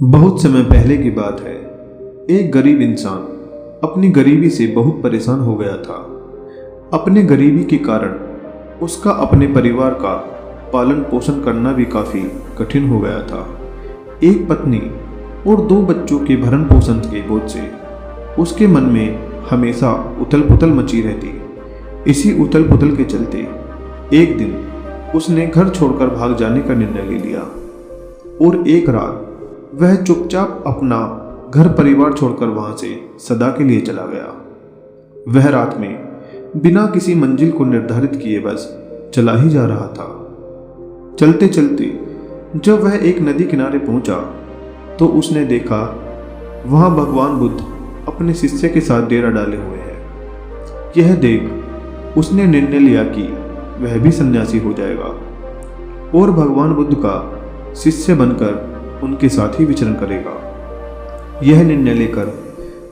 बहुत समय पहले की बात है। एक गरीब इंसान अपनी गरीबी से बहुत परेशान हो गया था। अपने गरीबी के कारण उसका अपने परिवार का पालन पोषण करना भी काफ़ी कठिन हो गया था। एक पत्नी और 2 बच्चों के भरण पोषण के बोझ से उसके मन में हमेशा उथल पुथल मची रहती। इसी उथल पुथल के चलते एक दिन उसने घर छोड़कर भाग जाने का निर्णय ले लिया और एक रात वह चुपचाप अपना घर परिवार छोड़कर वहां से सदा के लिए चला गया। वह रात में बिना किसी मंजिल को निर्धारित किए बस चला ही जा रहा था। चलते चलते जब वह एक नदी किनारे पहुंचा तो उसने देखा वहां भगवान बुद्ध अपने शिष्य के साथ डेरा डाले हुए हैं। यह देख उसने निर्णय लिया कि वह भी सन्यासी हो जाएगा और भगवान बुद्ध का शिष्य बनकर उनके साथ ही विचरण करेगा। यह निर्णय लेकर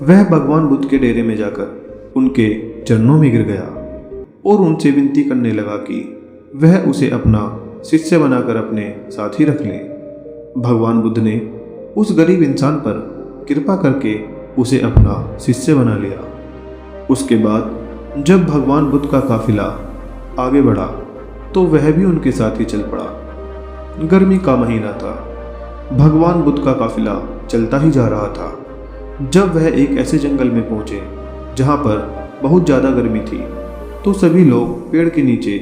वह भगवान बुद्ध के डेरे में जाकर उनके चरणों में गिर गया और उनसे विनती करने लगा कि वह उसे अपना शिष्य बनाकर अपने साथ ही रख ले। भगवान बुद्ध ने उस गरीब इंसान पर कृपा करके उसे अपना शिष्य बना लिया। उसके बाद जब भगवान बुद्ध का काफिला आगे बढ़ा तो वह भी उनके साथ ही चल पड़ा। गर्मी का महीना था। भगवान बुद्ध का काफिला चलता ही जा रहा था। जब वह एक ऐसे जंगल में पहुंचे जहां पर बहुत ज़्यादा गर्मी थी तो सभी लोग पेड़ के नीचे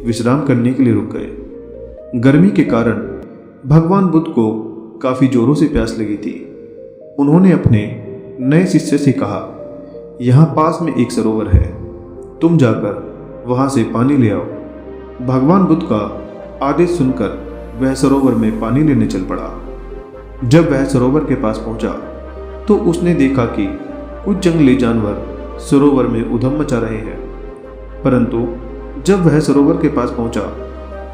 विश्राम करने के लिए रुक गए। गर्मी के कारण भगवान बुद्ध को काफ़ी जोरों से प्यास लगी थी। उन्होंने अपने नए शिष्य से कहा, यहाँ पास में एक सरोवर है, तुम जाकर वहाँ से पानी ले आओ। भगवान बुद्ध का आदेश सुनकर वह सरोवर में पानी लेने चल पड़ा। जब वह सरोवर के पास पहुंचा तो उसने देखा कि कुछ जंगली जानवर सरोवर में उधम मचा रहे हैं। परंतु जब वह सरोवर के पास पहुंचा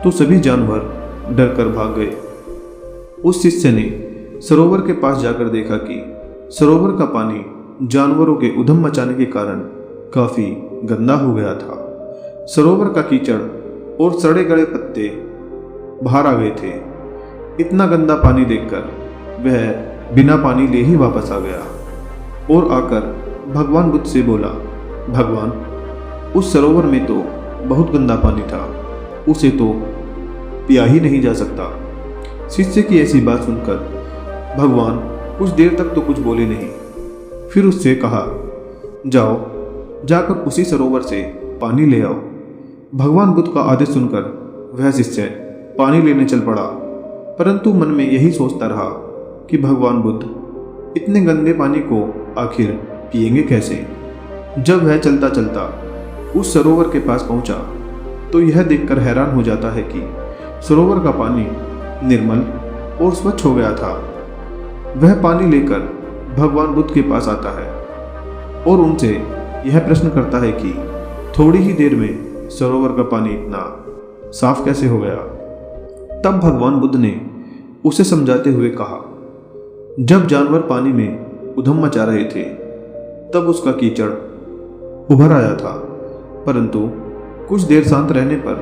तो सभी जानवर डरकर भाग गए। उस शिष्य ने सरोवर के पास जाकर देखा कि सरोवर का पानी जानवरों के उधम मचाने के कारण काफ़ी गंदा हो गया था। सरोवर का कीचड़ और सड़े गले पत्ते बाहर आ गए थे। इतना गंदा पानी देखकर वह बिना पानी ले ही वापस आ गया और आकर भगवान बुद्ध से बोला, भगवान, उस सरोवर में तो बहुत गंदा पानी था, उसे तो पिया ही नहीं जा सकता। शिष्य की ऐसी बात सुनकर भगवान कुछ देर तक तो कुछ बोले नहीं। फिर उससे कहा, जाओ जाकर उसी सरोवर से पानी ले आओ। भगवान बुद्ध का आदेश सुनकर वह शिष्य पानी लेने चल पड़ा, परंतु मन में यही सोचता रहा कि भगवान बुद्ध इतने गंदे पानी को आखिर पिएंगे कैसे। जब वह चलता चलता उस सरोवर के पास पहुंचा तो यह देखकर हैरान हो जाता है कि सरोवर का पानी निर्मल और स्वच्छ हो गया था। वह पानी लेकर भगवान बुद्ध के पास आता है और उनसे यह प्रश्न करता है कि थोड़ी ही देर में सरोवर का पानी इतना साफ कैसे हो गया। तब भगवान बुद्ध ने उसे समझाते हुए कहा, जब जानवर पानी में उधम मचा रहे थे तब उसका कीचड़ उभर आया था, परंतु कुछ देर शांत रहने पर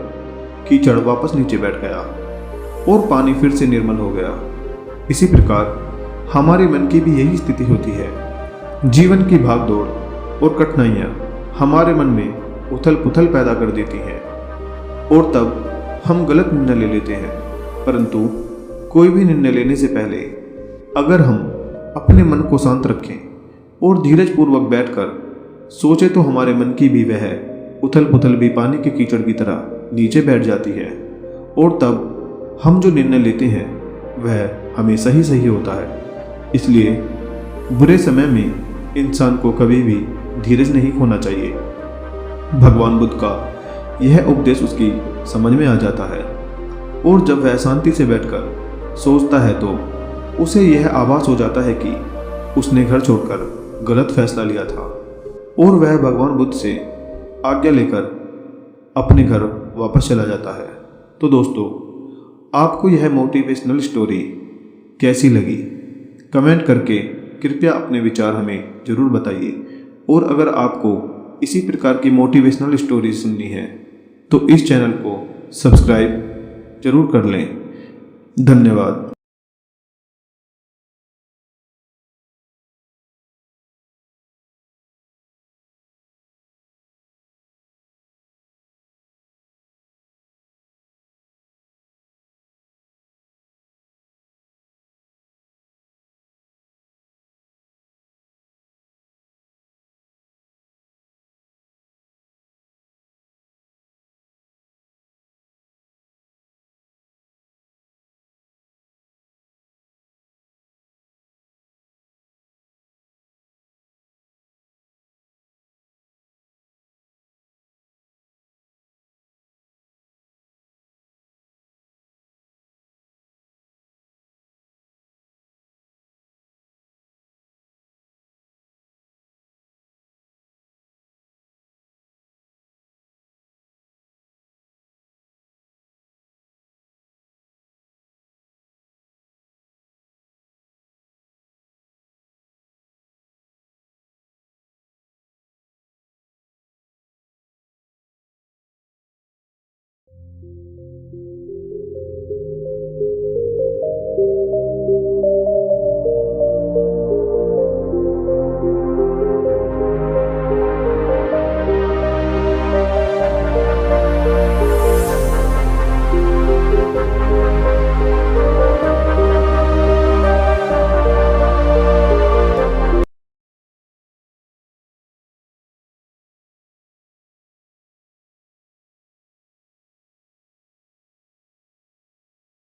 कीचड़ वापस नीचे बैठ गया और पानी फिर से निर्मल हो गया। इसी प्रकार हमारे मन की भी यही स्थिति होती है। जीवन की भागदौड़ और कठिनाइयाँ हमारे मन में उथल पुथल पैदा कर देती हैं और तब हम गलत निर्णय ले लेते हैं। परंतु कोई भी निर्णय लेने से पहले अगर हम अपने मन को शांत रखें और धीरज पूर्वक बैठकर सोचें तो हमारे मन की भी वह उथल पुथल भी पानी के कीचड़ की तरह नीचे बैठ जाती है और तब हम जो निर्णय लेते हैं वह हमेशा ही सही होता है। इसलिए बुरे समय में इंसान को कभी भी धीरज नहीं खोना चाहिए। भगवान बुद्ध का यह उपदेश उसकी समझ में आ जाता है और जब वह शांति से बैठकर सोचता है तो उसे यह आभास हो जाता है कि उसने घर छोड़कर गलत फैसला लिया था और वह भगवान बुद्ध से आज्ञा लेकर अपने घर वापस चला जाता है। तो दोस्तों, आपको यह मोटिवेशनल स्टोरी कैसी लगी? कमेंट करके कृपया अपने विचार हमें ज़रूर बताइए और अगर आपको इसी प्रकार की मोटिवेशनल स्टोरी सुननी है तो इस चैनल को सब्सक्राइब जरूर कर लें। धन्यवाद।